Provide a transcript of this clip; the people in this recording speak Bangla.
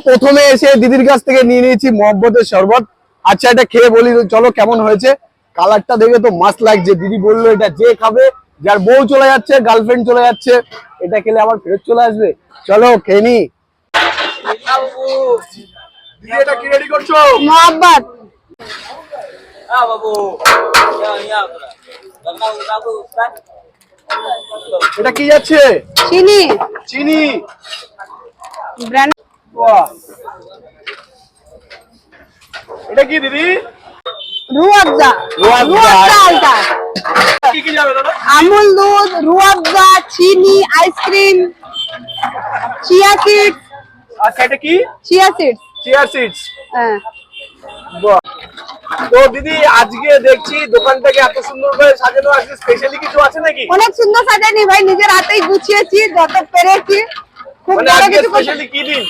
প্রথমে এসে দিদির কাছ থেকে নিয়ে নিয়েছি মহব্বতের শরবত। আচ্ছা এটা খেয়ে বলি চলো কেমন হয়েছে। কালারটা দেখে তো মাস্ট লাগছে। দিদি বললো এটা যে খাবে, যার বউ চলে যাচ্ছে, গার্লফ্রেন্ড চলে যাচ্ছে, এটা খেলে আবার ফেরত চলে আসবে। চলো খেয়ে নি। এটা কি রেডি করছো? মহব্বত। এটা কি যাচ্ছে? চিনি। চিনি। ব্র্যান্ড। এটা কি দিদি? রুয়াবজা। আলটা। কি কি যাবে দাদা? আমুল দুধ, রুয়াবজা, চিনি, আইসক্রিম, চিয়া সিডস। আচ্ছা এটা কি? Chia seeds. Chia seeds. হ্যাঁ। বাহ। তো দিদি আজকে দেখছি দোকানটাকে এত সুন্দর করে সাজানো, আজকে স্পেশালি কিছু আছে নাকি? অনেক সুন্দর সাজানি ভাই, নিজের হাতেই গুছিয়েছি যত পেরেছি। খুব মানে বড় আজকে কিছু স্পেশালি কি দিন?